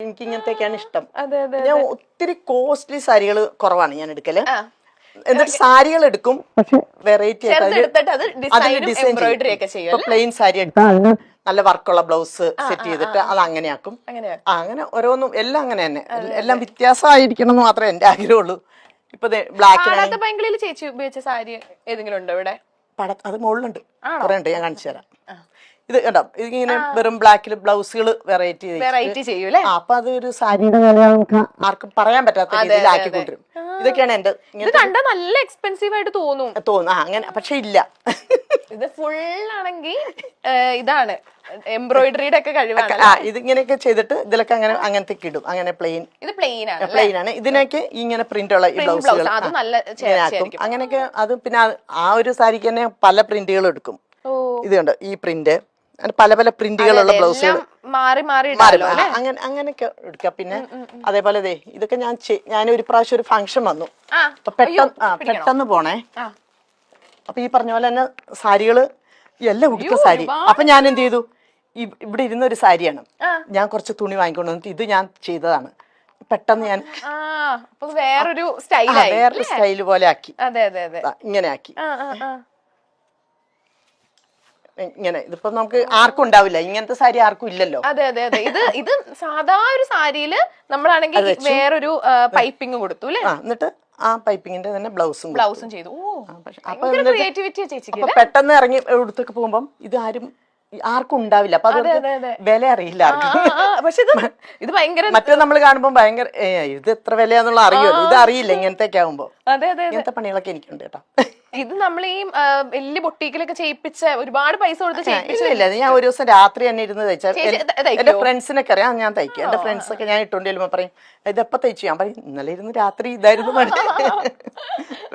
എനിക്ക് ഇങ്ങനത്തെയൊക്കെയാണ് ഇഷ്ടം. ഞാൻ ഒത്തിരി കോസ്റ്റ്ലി സാരികൾ കുറവാണ് ഞാൻ എടുക്കല്. എന്നിട്ട് സാരികൾ എടുക്കും, പക്ഷെ വെറൈറ്റി പ്ലെയിൻ സാരി എടുത്താൽ നല്ല വർക്കുള്ള ബ്ലൗസ് സെറ്റ് ചെയ്തിട്ട് അത് അങ്ങനെയാക്കും. അങ്ങനെ ഓരോന്നും എല്ലാം അങ്ങനെ തന്നെ, എല്ലാം വ്യത്യാസമായിരിക്കണം എന്ന് മാത്രമേ എന്റെ ആഗ്രഹമുള്ളൂ. ഇപ്പൊ ബ്ലാക്ക് ചേച്ചി ഉപയോഗിച്ച സാരി ഏതെങ്കിലും ഉണ്ടോ ഇവിടെ? അത് മുകളിലുണ്ട്, കുറെ ഉണ്ട്, ഞാൻ കാണിച്ചു തരാം. ഇത് കണ്ടോ, ഇതിങ്ങനെ വെറും ബ്ലാക്കിൽ ബ്ലൗസുകൾ വെറൈറ്റി ചെയ്യൂലേ. അപ്പൊ അതൊരു സാരിയുടെ വില നമുക്ക് ആർക്കും പറയാൻ പറ്റാത്ത രീതിയിൽ ആക്കിക്കൊണ്ടിരും. ഇതൊക്കെയാണ് എന്റെ. കണ്ടാ നല്ല എക്സ്പെൻസീവ് ആയിട്ട് തോന്നും അങ്ങനെ, പക്ഷെ ഇല്ല. ഇത് ഫുൾ ആണെങ്കിൽ ഇതാണ് എംബ്രോയിഡറിയുടെ ഒക്കെ കഴിവാണ്. ഇതിങ്ങനെയൊക്കെ ചെയ്തിട്ട് ഇതിലൊക്കെ അങ്ങനെ അങ്ങനത്തെ ഇടും. അങ്ങനെ ഇത് പ്ലെയിൻ ആണ്. ഇതിനൊക്കെ ഇങ്ങനെ പ്രിന്റ് ഉള്ള ഈ ബ്ലൗസുകൾ അങ്ങനെയൊക്കെ. അത് പിന്നെ ആ ഒരു സാരിക്ക് തന്നെ പല പ്രിന്റുകൾ എടുക്കും. ഇത് കണ്ടോ, ഈ പ്രിന്റ്, പല പല പ്രിന്റുകളുള്ള ബ്ലൗസുകൾ മാറി അങ്ങനെ അങ്ങനെയൊക്കെ എടുക്കാം. പിന്നെ അതേപോലെ ഇതൊക്കെ ഞാൻ ഒരു പ്രാവശ്യം ഒരു ഫംഗ്ഷൻ വന്നു, പെട്ടെന്ന് പോണേ. അപ്പൊ ഈ പറഞ്ഞ പോലെ തന്നെ സാരികള് എല്ലാം ഉടുത്ത സാരി. അപ്പൊ ഞാൻ എന്ത് ചെയ്തു, ഇവിടെ ഇരുന്ന ഒരു സാരിയാണ്, ഞാൻ കുറച്ച് തുണി വാങ്ങിക്കൊണ്ട് വന്നിട്ട് ഇത് ഞാൻ ചെയ്തതാണ്. പെട്ടെന്ന് ഞാൻ വേറൊരു സ്റ്റൈല് പോലെ ആക്കി, ഇങ്ങനെ ആക്കി. ഇങ്ങനെ ഇതിപ്പോ നമുക്ക് ആർക്കും ഉണ്ടാവില്ല, ഇങ്ങനത്തെ സാരി ആർക്കും ഇല്ലല്ലോ. അതെ ഇത് സാധാ ഒരു സാരിയില് നമ്മളാണെങ്കിൽ വേറൊരു പൈപ്പിംഗ് കൊടുത്തു അല്ലേ. എന്നിട്ട് ആ പൈപ്പിങ്ങിന്റെ തന്നെ ബ്ലൗസും ചെയ്തു. അപ്പൊ പെട്ടെന്ന് ഇറങ്ങി എടുത്തൊക്കെ പോകുമ്പം ഇത് ആർക്കും ഉണ്ടാവില്ല. അപ്പൊ അത് വില അറിയില്ല ആർക്കും. പക്ഷെ ഇത് ഭയങ്കര, മറ്റേ നമ്മൾ കാണുമ്പോ ഭയങ്കര ഇത് എത്ര വിലയാന്നുള്ള അറിയുമല്ലോ, ഇത് അറിയില്ല ഇങ്ങനത്തെയൊക്കെ ആകുമ്പോ. ഇങ്ങനത്തെ പണികളൊക്കെ എനിക്കുണ്ട് കേട്ടോ. ഇത് നമ്മൾ ഈ വലിയ ബൊട്ടീക്കിലൊക്കെ ചെയ്യിപ്പിച്ച ഒരുപാട് പൈസ കൊടുത്ത് ചെയ്യിപ്പിച്ചില്ല. ഞാൻ ഒരു ദിവസം രാത്രി തന്നെ ഇരുന്ന് തയ്ച്ചാൽ എന്റെ ഫ്രണ്ട്സിനൊക്കെ അറിയാം ഞാൻ തയ്ക്കും. എന്റെ ഫ്രണ്ട്സ് ഒക്കെ ഞാൻ ഇട്ടുകൊണ്ട് ചെല്ലുമ്പോ പറയും ഇതെപ്പോ തയ്ച്ചു. ഞാൻ പറയും ഇന്നലെ ഇരുന്ന് രാത്രി ഇതായിരുന്നു പണി,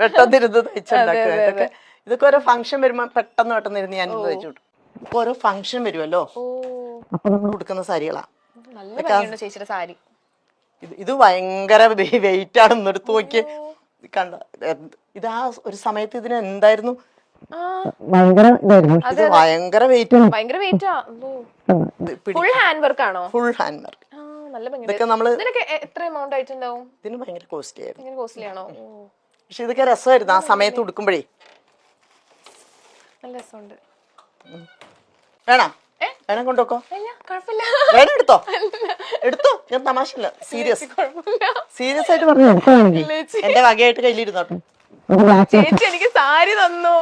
പെട്ടെന്ന് ഇരുന്ന് തയ്ച്ചുണ്ടാക്കുക. ഇതൊക്കെ ഓരോ ഫംഗ്ഷൻ വരുമ്പോ പെട്ടെന്ന് ഇരുന്ന് ഞാൻ ഇരുന്ന് തയ്ച്ചു വിട്ടു. ഇപ്പൊ ഓരോ ഫംഗ്ഷൻ വരുമല്ലോ, അപ്പൊ നമ്മൾ കൊടുക്കുന്ന സാരികളാ. ചേച്ചിയുടെ സാരി ഇത് ഭയങ്കര വെയിറ്റ് ആണ്, എടുത്ത് നോക്കിയേ. കണ്ട, ഇത് ആ ഒരു സമയത്ത് ഇതിന് എന്തായിരുന്നു, ഭയങ്കര വെയിറ്റ്. ഫുൾ ഹാൻഡ് വർക്ക് ആണോ? Full hand work. ഇതൊക്കെ നമ്മള് എത്ര എമൗണ്ട് ആയിട്ടുണ്ടാവും? ഇതിന് ഭയങ്കര കോസ്റ്റ്ലി ആയിരുന്നു. കോസ്റ്റ്ലി ആണോ? പക്ഷെ ഇതൊക്കെ രസമായിരുന്നു ആ സമയത്ത് ഉടുക്കുമ്പോഴേ. നല്ല രസമുണ്ട്. വേണം കൊണ്ടുവെക്കോ, വേണം എടുത്തോ. ഞാൻ തമാശല്ല, സീരിയസ് ആയിട്ട് പറഞ്ഞു. എന്റെ വകയായിട്ട് കയ്യിലിരുന്നോട്ടെ. ചേച്ചി എനിക്ക് സാരി തന്നു,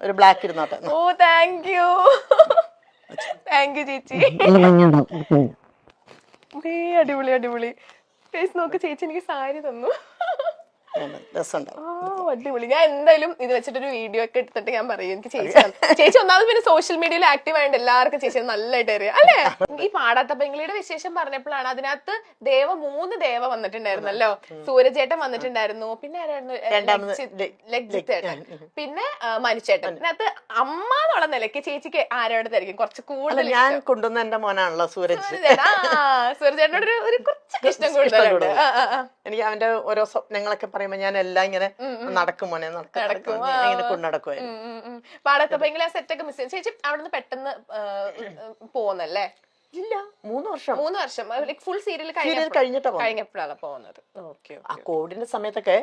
ഒരു ബ്ലാക്ക് ഇരുന്നോട്ടെ. ഓ താങ്ക് യു ചേച്ചി. അടിപൊളി നോക്ക്, ചേച്ചി എനിക്ക് സാരി തന്നു. അടിപൊളി. ഞാൻ എന്തായാലും ഇത് വെച്ചിട്ടൊരു വീഡിയോ ഒക്കെ എടുത്തിട്ട് ഞാൻ പറയും. എനിക്ക് ചേച്ചി ഒന്നാമത് പിന്നെ സോഷ്യൽ മീഡിയയിൽ ആക്റ്റീവ് ആയതുകൊണ്ട് എല്ലാവർക്കും ചേച്ചി നല്ലതായിട്ട് അറിയാം അല്ലേ. ഈ പാടാത്ത പെങ്കിളിയുടെ വിശേഷം പറഞ്ഞപ്പോഴാണ് അതിനകത്ത് 3 ദേവ വന്നിട്ടുണ്ടായിരുന്നല്ലോ. സൂരജേട്ടൻ വന്നിട്ടുണ്ടായിരുന്നു, പിന്നെ ലജ്ജിത്തേട്ടൻ, പിന്നെ മനുചേട്ടൻ. അതിനകത്ത് അമ്മ എന്നുള്ള നിലയ്ക്ക് ചേച്ചിക്ക് ആരോടത്തായിരിക്കും കുറച്ച് കൂടുതൽ? ഞാൻ കൊണ്ടുവന്ന എന്റെ മോനാണല്ലോ സൂരജ്. സൂരജേട്ടനോട് ഒരു കുറച്ച് ഇഷ്ടം കൂടുതലുണ്ട്. എനിക്ക് അവന്റെ ഓരോ സ്വപ്നങ്ങളൊക്കെ പറയുമ്പോ ഞാൻ എല്ലാം ഇങ്ങനെ നടക്കും മോനെ നടക്കും ഇങ്ങനെ കൊണ്ടുനടക്കുമായിരുന്നു. പാടത്തപ്പെങ്കിലും ആ സെറ്റൊക്കെ മിസ് ചേച്ചി അവിടുന്ന് പെട്ടെന്ന് പോകുന്നല്ലേ? ഇല്ല, 3 വർഷം ഫുൾ സീരിയൽ കഴിഞ്ഞപ്പോഴാണ് പോകുന്നത്. ആ കോവിഡിന്റെ സമയത്തൊക്കെ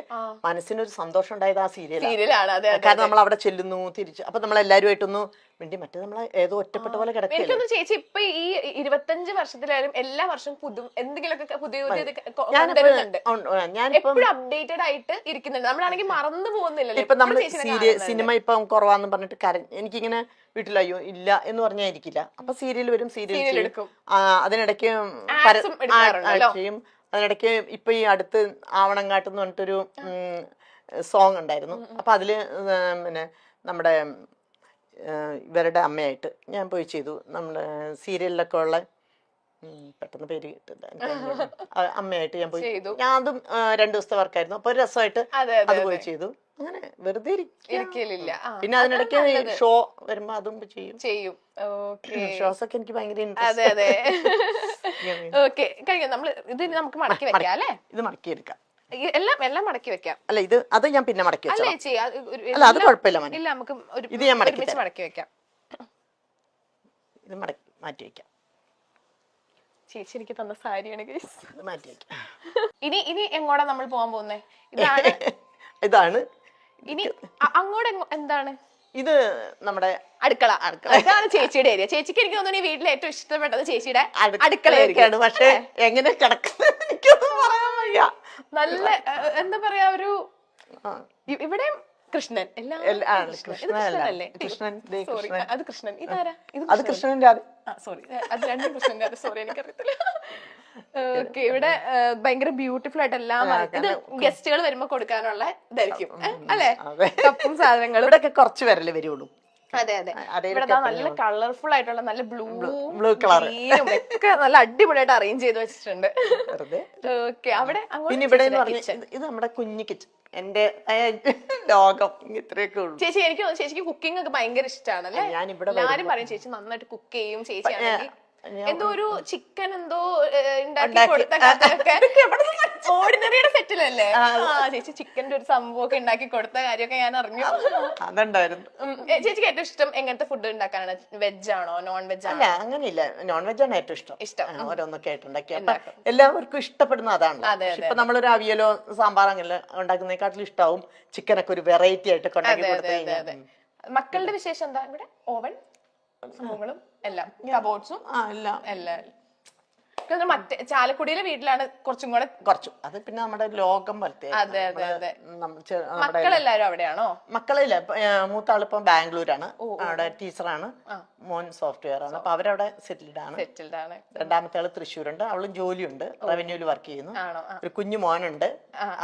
മനസ്സിനൊരു സന്തോഷം ഉണ്ടായത് ആ സീരിയലാണ്. കാരണം നമ്മൾ അവിടെ ചെല്ലുന്നു തിരിച്ചു, അപ്പൊ നമ്മൾ എല്ലാരുമായിട്ടൊന്നും വേണ്ടി മറ്റേ നമ്മളെ ഏതോ ഒറ്റപ്പെട്ട പോലെ കിടക്കും. എനിക്കൊന്നും ചേച്ചി ഇപ്പൊ ഈ 25 വർഷത്തിലായാലും എല്ലാ വർഷവും എന്തെങ്കിലുമൊക്കെ പുതിയ എപ്പോഴും അപ്ഡേറ്റഡ് ആയിട്ട് ഇരിക്കുന്നുണ്ട്. നമ്മളാണെങ്കിൽ മറന്നു പോകുന്നില്ലല്ലോ. ഇപ്പൊ നമ്മള് സിനിമ ഇപ്പം കുറവാന്ന് പറഞ്ഞിട്ട് എനിക്കിങ്ങനെ വീട്ടിലയ്യോ ഇല്ല എന്ന് പറഞ്ഞാൽ ഇരിക്കില്ല. അപ്പൊ സീരിയൽ വരും, സീരിയൽ എടുക്കും. അതിനിടയ്ക്ക് ചെയ്യും. അതിനിടയ്ക്ക് ഇപ്പൊ ഈ അടുത്ത് ആവണങ്ങാട്ടെന്ന് പറഞ്ഞിട്ടൊരു സോങ് ഉണ്ടായിരുന്നു. അപ്പൊ അതില് പിന്നെ നമ്മുടെ ഇവരുടെ അമ്മയായിട്ട് ഞാൻ പോയി ചെയ്തു. നമ്മുടെ സീരിയലിലൊക്കെ ഉള്ള പെട്ടെന്ന് പേര് കിട്ടില്ല, അമ്മയായിട്ട് ഞാൻ പോയി. ഞാൻ അതും 2 ദിവസത്തെ വർക്കായിരുന്നു. അപ്പൊ ഒരു രസമായിട്ട് അത് പോയി ചെയ്തു. അങ്ങനെ വെറുതെ ഇരിക്കലില്ല. പിന്നെ അതിനിടയ്ക്ക് ഷോ വരുമ്പോ അതും ചെയ്യും. ഷോസ് ഒക്കെ എനിക്ക് ഭയങ്കര ഇൻട്രസ്റ്റ്. നമുക്ക് മടക്കി വെക്കാം അല്ലേ? ഇത് മടക്കി എടുക്കാം, എല്ലാം മടക്കി വെക്കാം. അല്ല അത് ഞാൻ പിന്നെ മടക്കി വെച്ചാൽ അല്ല അത് കുഴപ്പമില്ല. നമുക്ക് ഇത് ഞാൻ മടക്കി വെക്കാം. ഇത് മാറ്റി വെക്കാം. ചേച്ചി എനിക്ക് തന്ന സാരിയാണ് guys. ഇത് മാറ്റി വെക്കാം. ഇനി എങ്ങോട്ടാ നമ്മൾ പോകാൻ പോകുന്നേ? ഇതാണ് ഇതാണ് ഇനി അങ്ങോട്ട് എന്താണ്? ഇത് നമ്മുടെ അടുക്കള. ഇതാണ് ചേച്ചിയുടെ ഏരിയ. ചേച്ചിക്ക് എനിക്ക് തോന്നുന്നു ഈ വീട്ടിൽ ഏറ്റവും ഇഷ്ടപ്പെട്ടത് ചേച്ചിയുടെ അടുക്കളയാണ്. പക്ഷെ എങ്ങനെ കിടക്കുന്നത് എനിക്കൊന്നും പറയാൻ വയ്യ. നല്ല എന്താ പറയാ, ഒരു ഇവിടെ കൃഷ്ണൻ കൃഷ്ണനല്ലേ? സോറി, അത് കൃഷ്ണൻ. ഇതാരാ? അത് കൃഷ്ണന്റെ സോറി, അത് രണ്ടും കൃഷ്ണന്റെ. സോറി, എനിക്കറിയത്തില്ല. ഓക്കെ, ഇവിടെ ഭയങ്കര ബ്യൂട്ടിഫുൾ ആയിട്ട് എല്ലാം ഇത് ഗസ്റ്റുകൾ വരുമ്പോ കൊടുക്കാനുള്ള ഇതായിരിക്കും അല്ലെ? കപ്പും സാധനങ്ങളും ഇവിടെ കുറച്ച് പേരല്ലേ വരുള്ളൂ. അതെ അതെ. ഇവിടെ നല്ല കളർഫുൾ ആയിട്ടുള്ള നല്ല ബ്ലൂ കളറും ഒക്കെ നല്ല അടിപൊളിയായിട്ട് അറേഞ്ച് ചെയ്ത് വെച്ചിട്ടുണ്ട്. ഓക്കെ, അവിടെ പിന്നെ ഇവിടെ ഇത് നമ്മുടെ കുഞ്ഞു കിച്ചൺ. എന്റെ ലോകം ഇത്രയൊക്കെ ഉള്ളൂ. ചേച്ചി എനിക്ക് തോന്നുന്നു ചേച്ചിക്ക് കുക്കിംഗ് ഒക്കെ ഭയങ്കര ഇഷ്ടമാണ് അല്ലേ? എല്ലാരും പറയും ചേച്ചി നന്നായിട്ട് കുക്ക് ചെയ്യും. ചേച്ചി ആണെങ്കിൽ എന്തോ ഒരു ചിക്കൻ എന്തോ ഉണ്ടാക്കി കൊടുത്ത കഥയൊക്കെ ഓർഡിനറിയുടെ സെറ്റിലല്ലേ? ചേച്ചി ചിക്കന്റെ ഒരു സംഭവം ഒക്കെ ഉണ്ടാക്കി കൊടുത്ത കാര്യമൊക്കെ ഞാൻ അറിഞ്ഞു. അതുണ്ടായിരുന്നു. ചേച്ചിക്ക് ഏറ്റവും ഇഷ്ടം എങ്ങനത്തെ ഫുഡ് ഉണ്ടാക്കാനാണ്? വെജ് ആണോ നോൺ വെജ് ആണോ? അല്ല, അങ്ങനെയില്ല, നോൺ വെജ് ആണ് ഏറ്റവും ഇഷ്ടം. ഓരോന്നൊക്കെ ആയിട്ട് ഉണ്ടാക്കി എല്ലാവർക്കും ഇഷ്ടപ്പെടുന്ന അതാണ്. ഇപ്പൊ നമ്മളൊരു അവിയലോ സാമ്പാർ അങ്ങനെ ഉണ്ടാക്കുന്നതിനെക്കാട്ടിലും ഇഷ്ടാവും ചിക്കനൊക്കെ ഒരു വെറൈറ്റി ആയിട്ട് ഉണ്ടാക്കി കൊടുത്തു. മക്കളുടെ വിശേഷം എന്താ? ഇവിടെ ഓവൻ സംഭവങ്ങളും എല്ലാം കബോർഡ്സും എല്ലാം. മറ്റേ ചാലക്കുടിയിലെ വീട്ടിലാണ് കുറച്ചും കൂടെ അത് പിന്നെ നമ്മുടെ ലോകം പോലത്തെ. അതെ. മക്കളെല്ലാരും അവിടെയാണോ? മക്കളില്ല, മൂത്ത ആളിപ്പോ ബാംഗ്ലൂരാണ്, അവിടെ ടീച്ചറാണ്, മോൻ സോഫ്റ്റ്വെയർ ആണ്. അപ്പൊ അവരവിടെ സെറ്റിൽഡ് ആണ്. രണ്ടാമത്തെ ആള് തൃശ്ശൂരുണ്ട്, അവളും ജോലിയുണ്ട്, റവന്യൂല് വർക്ക് ചെയ്യുന്നു. ഒരു കുഞ്ഞു മോനുണ്ട്,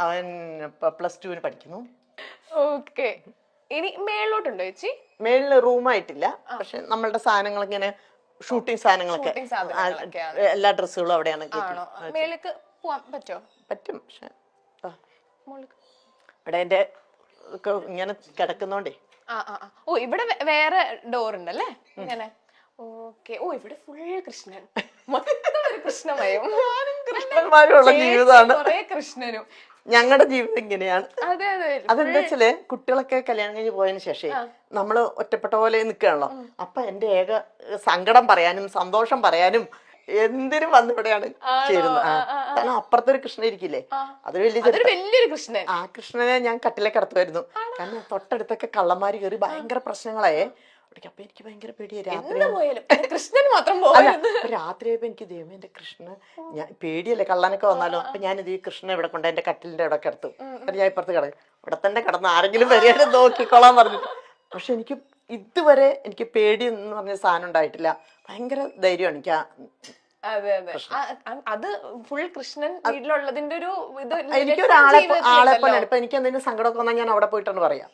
അവൻ +2 പഠിക്കുന്നു. ഓക്കെ, ഇനി മേളിലോട്ടുണ്ടോ ചേച്ചി? മേളില് റൂമായിട്ടില്ല, പക്ഷെ നമ്മളുടെ സാധനങ്ങൾ ഇങ്ങനെ ഷൂട്ടിംഗ് സാധനങ്ങളൊക്കെ എല്ലാ ഡ്രസ്സുകളും അവിടെയാണ്. മേലേക്ക് പോവാൻ പറ്റും, പക്ഷെ ഇവിടെ എന്റെ ഇങ്ങനെ കിടക്കുന്നോണ്ടേ. ഓ, ഇവിടെ വേറെ ഡോർ ഉണ്ടല്ലേ ഇങ്ങനെ? ഓക്കെ. ഓ, ഇവിടെ ഫുൾ കൃഷ്ണൻ, കൃഷ്ണമയം. കൃഷ്ണന്മാരുള്ള ജീവിതമാണ്. കൃഷ്ണനും ഞങ്ങളുടെ ജീവിതം ഇങ്ങനെയാണ്. അതെന്താ വെച്ചാല് കുട്ടികളൊക്കെ കല്യാണം കഴിഞ്ഞ് പോയതിനു ശേഷം നമ്മള് ഒറ്റപ്പെട്ട പോലെ നിൽക്കുകയാണല്ലോ. അപ്പൊ എന്റെ ഏക സങ്കടം പറയാനും സന്തോഷം പറയാനും എന്തിനും വന്നിവിടെയാണ് ചേരുന്നത്. കാരണം അപ്പുറത്തൊരു കൃഷ്ണൻ ഇരിക്കില്ലേ, അതൊരു വലിയൊരു കൃഷ്ണൻ. ആ കൃഷ്ണനെ ഞാൻ കട്ടിലേക്ക് കടത്തുമായിരുന്നു. കാരണം തൊട്ടടുത്തൊക്കെ കള്ളന്മാര് കയറി ഭയങ്കര പ്രശ്നങ്ങളായേ. അപ്പൊ എനിക്ക് ഭയങ്കര പേടിയായി. രാത്രിയായപ്പോ എനിക്ക് ദൈവം എന്റെ കൃഷ്ണൻ, ഞാൻ പേടിയല്ലേ കള്ളനൊക്കെ വന്നാലോ. അപ്പൊ ഞാനിത് ഈ കൃഷ്ണൻ ഇവിടെ കൊണ്ട് എന്റെ കട്ടിലിന്റെ ഇവിടെ കിടത്തും. ഞാൻ ഇപ്പുറത്ത് കിടക്കും, ഇവിടെ തന്നെ കിടന്ന് ആരെങ്കിലും വരെയാണ് നോക്കിക്കോളാൻ പറഞ്ഞു. പക്ഷെ എനിക്ക് ഇതുവരെ എനിക്ക് പേടി എന്ന് പറഞ്ഞ സാധനം ഉണ്ടായിട്ടില്ല. ഭയങ്കര ധൈര്യമാണ് എനിക്ക്. അതെ. അത് ഫുൾ കൃഷ്ണൻ വീട്ടിലുള്ളതിന്റെ ഒരു ഇത്. എനിക്കൊരാളെ പോലെ ഇപ്പൊ എനിക്ക് എന്തെങ്കിലും സങ്കടമൊക്കെ വന്നാൽ ഞാൻ അവിടെ പോയിട്ടാണ് പറയാം.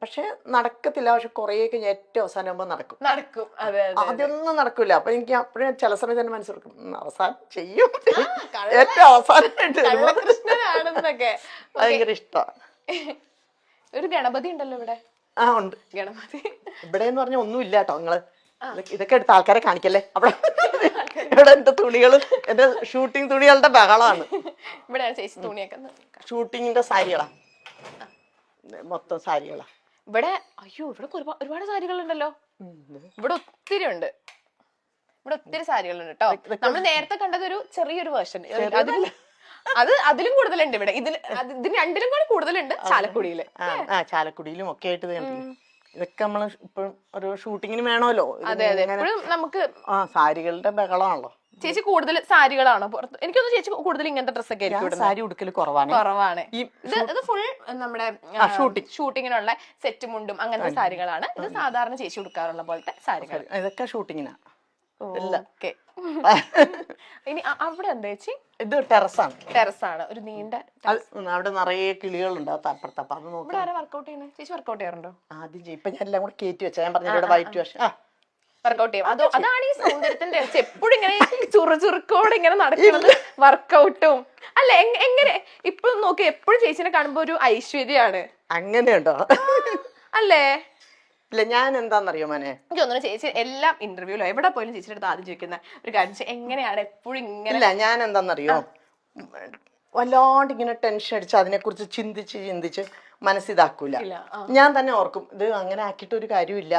പക്ഷെ നടക്കത്തില്ല. പക്ഷെ കുറേയൊക്കെ ഞാൻ ഏറ്റവും അവസാനം ആകുമ്പോ നടക്കും. ആദ്യമൊന്നും നടക്കൂല. അപ്പൊ എനിക്ക് അപ്പോഴും ചില സമയത്ത് തന്നെ മനസ്സിലാക്കും അവസാനം ചെയ്യും. ഏറ്റവും അവസാനമായിട്ട് ഭയങ്കര ഇഷ്ടമാണ്. ഒരു ഗണപതി ഉണ്ടല്ലോ ഇവിടെ. ഉണ്ട് ഗണപതി. ഇവിടെ എന്ന് പറഞ്ഞാൽ ഒന്നും ഇല്ല കേട്ടോ. നിങ്ങള് ഇതൊക്കെ എടുത്ത് ആൾക്കാരെ കാണിക്കല്ലേ. അവിടെ ഇവിടെ എന്റെ തുണികള്, എന്റെ ഷൂട്ടിംഗ് തുണികളുടെ ബഹളമാണ്. ഇവിടെ ചേച്ചി തുണിയൊക്കെ ഷൂട്ടിങ്ങിന്റെ സാരികളാ, മൊത്തം സാരികളാ ഇവിടെ. അയ്യോ, ഇവിടെ ഒരുപാട് സാരികളുണ്ടല്ലോ. ഇവിടെ ഒത്തിരി ഉണ്ട്. ഇവിടെ ഒത്തിരി സാരികളുണ്ട് കേട്ടോ. നമ്മൾ നേരത്തെ കണ്ടത് ഒരു ചെറിയൊരു വേർഷൻ. അതിലും കൂടുതലുണ്ട് ഇവിടെ. ഇതിന് രണ്ടിലും കൂടെ കൂടുതലുണ്ട് ചാലക്കുടിയില്. ചാലക്കുടിയിലും ഒക്കെ ആയിട്ട് ഇതൊക്കെ നമ്മള് ഇപ്പോഴും ഒരു ഷൂട്ടിങ്ങിന് വേണമല്ലോ. അതെ. ഇപ്പോഴും നമുക്ക് സാരികളുടെ ബഹളമാണല്ലോ. ചേച്ചി കൂടുതൽ സാരികളാണോ പുറത്ത്? എനിക്കൊന്നും ചേച്ചി കൂടുതൽ ഇങ്ങനത്തെ ഡ്രസ്സൊക്കെ സാരി ഉടുക്കൽ കുറവാണ്. ഇത് ഫുൾ നമ്മുടെ ഷൂട്ടിങ്ങിനുള്ള സെറ്റ് മുണ്ടും അങ്ങനത്തെ സാരികളാണ്. ഇത് സാധാരണ ചേച്ചി ഉടുക്കാറുള്ള പോലത്തെ സാരികൾ. ഇതൊക്കെ ഷൂട്ടിങ്ങിനാണ്. ഇനി അവിടെ എന്താ ചേച്ചി? ഇത് ടെറസാണ്. ഒരു നീണ്ട, അവിടെ നിറയെ കിളികളുണ്ട് അപ്പുറത്ത്. അപ്പൊ അത് നോക്കി വർക്കൗട്ട് ചെയ്യുന്നത്. ചേച്ചി വർക്കൗട്ട് ചെയ്യാറുണ്ടോ? ആദ്യം ചെയ്യും. ഇപ്പൊ ഞാൻ എല്ലാം കൂടെ കയറ്റി വെച്ചാൽ ഞാൻ പറഞ്ഞ വൈറ്റ് വാഷ് വർക്കൗട്ട് ചെയ്യും. അതാണ് ഈ സൗന്ദര്യത്തിന്റെ എപ്പോഴും ഇങ്ങനെ ചുറുചുറുക്കോടെ ഇങ്ങനെ നടക്കുന്നത് വർക്കൗട്ടും അല്ലെ? എങ്ങനെ ഇപ്പോഴും നോക്കി എപ്പോഴും ചേച്ചിനെ കാണുമ്പോ ഒരു ഐശ്വര്യാണ്. അങ്ങനെയുണ്ടോ? അല്ലേ? ഇല്ല, ഞാൻ എന്താന്നറിയോ മോനെ, എനിക്ക് തോന്നുന്നു ചേച്ചി എല്ലാ ഇന്റർവ്യൂലോ എവിടെ പോലും ചേച്ചിയുടെ അടുത്ത് ആദ്യം ചോദിക്കുന്ന ഒരു കാര്യം എങ്ങനെയാണ് എപ്പോഴും ഇങ്ങനെ. ഇല്ല, ഞാൻ എന്താന്നറിയോ, വല്ലാണ്ട് ഇങ്ങനെ ടെൻഷൻ അടിച്ച് അതിനെ കുറിച്ച് ചിന്തിച്ച് മനസ്സിതാക്കൂല. ഞാൻ തന്നെ ഓർക്കും ഇത് അങ്ങനെ ആക്കിയിട്ട് ഒരു കാര്യമില്ല.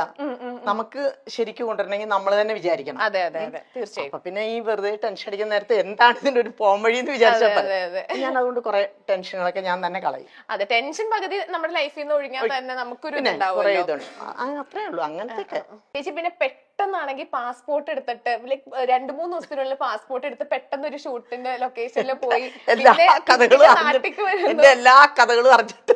നമുക്ക് ശരിക്കും കൊണ്ടുവരണമെങ്കിൽ നമ്മൾ തന്നെ വിചാരിക്കണം. അതെ അതെ അതെ തീർച്ചയായും. അപ്പൊ പിന്നെ ഈ വെറുതെ ടെൻഷൻ അടിക്കുന്ന നേരത്തെ എന്താണ് ഇതിന്റെ ഒരു പോംവഴി എന്ന് വിചാരിച്ചപ്പോൾ ഞാൻ അതുകൊണ്ട് കുറെ ടെൻഷനുകളൊക്കെ ഞാൻ തന്നെ കളയും. അതെ, ടെൻഷൻ പകുതി നമ്മുടെ ലൈഫിൽ നിന്ന് ഒഴിഞ്ഞാൽ തന്നെ നമുക്കൊരു കുറെ ഇതുണ്ട്, അത്രേ ഉള്ളൂ അങ്ങനത്തെ. ചേച്ചി പിന്നെ പെട്ടെന്നാണെങ്കിൽ പാസ്പോർട്ട് എടുത്തിട്ട് ലൈക് 2-3 ദിവസത്തിനുള്ളിൽ പാസ്പോർട്ട് എടുത്ത് പെട്ടെന്ന് ഒരു ഷൂട്ടിന്റെ ലൊക്കേഷനിൽ പോയി എല്ലാ കഥകളും അറിഞ്ഞിട്ട്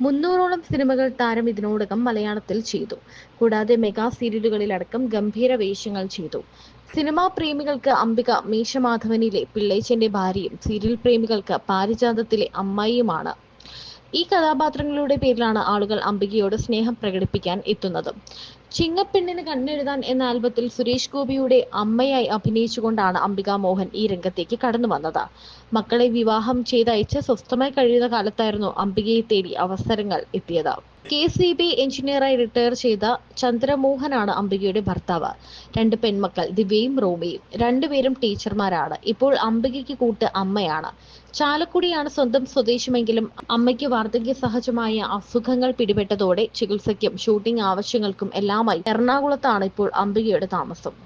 300ഓളം സിനിമകൾ താരം ഇതിനോടകം മലയാളത്തിൽ ചെയ്തു. കൂടാതെ മെഗാ സീരിയലുകളിലടക്കം ഗംഭീര വേഷങ്ങൾ ചെയ്തു. സിനിമാ പ്രേമികൾക്ക് അംബിക മീശമാധവനിലെ പിള്ളേച്ചന്റെ ഭാര്യയും സീരിയൽ പ്രേമികൾക്ക് പാരിജാതത്തിലെ അമ്മായിയുമാണ്. ഈ കഥാപാത്രങ്ങളുടെ പേരിലാണ് ആളുകൾ അംബികയോട് സ്നേഹം പ്രകടിപ്പിക്കാൻ എത്തുന്നത്. ചിങ്ങപ്പെണ്ണിന് കണ്ണെഴുതാൻ എന്ന ആൽബത്തിൽ സുരേഷ് ഗോപിയുടെ അമ്മയായി അഭിനയിച്ചുകൊണ്ടാണ് അംബിക മോഹൻ ഈ രംഗത്തേക്ക് കടന്നു വന്നത്. മക്കളെ വിവാഹം ചെയ്തയച്ച് സ്വസ്ഥമായി കഴിയുന്ന കാലത്തായിരുന്നു അംബികയെ തേടി അവസരങ്ങൾ എത്തിയത്. KCB എഞ്ചിനീയറായി റിട്ടയർ ചെയ്ത ചന്ദ്രമോഹനാണ് അംബികയുടെ ഭർത്താവ്. 2 പെൺമക്കൾ ദിവ്യയും റോമിയും. 2 പേരും ടീച്ചർമാരാണ്. ഇപ്പോൾ അംബികയ്ക്ക് കൂട്ട് അമ്മയാണ്. ചാലക്കുടിയാണ് സ്വന്തം സ്വദേശമെങ്കിലും അമ്മയ്ക്ക് വാർദ്ധക്യ സഹജമായ അസുഖങ്ങൾ പിടിപെട്ടതോടെ ചികിത്സയ്ക്കും ഷൂട്ടിംഗ് ആവശ്യങ്ങൾക്കും എല്ലാമായി എറണാകുളത്താണ് ഇപ്പോൾ അംബികയുടെ താമസം.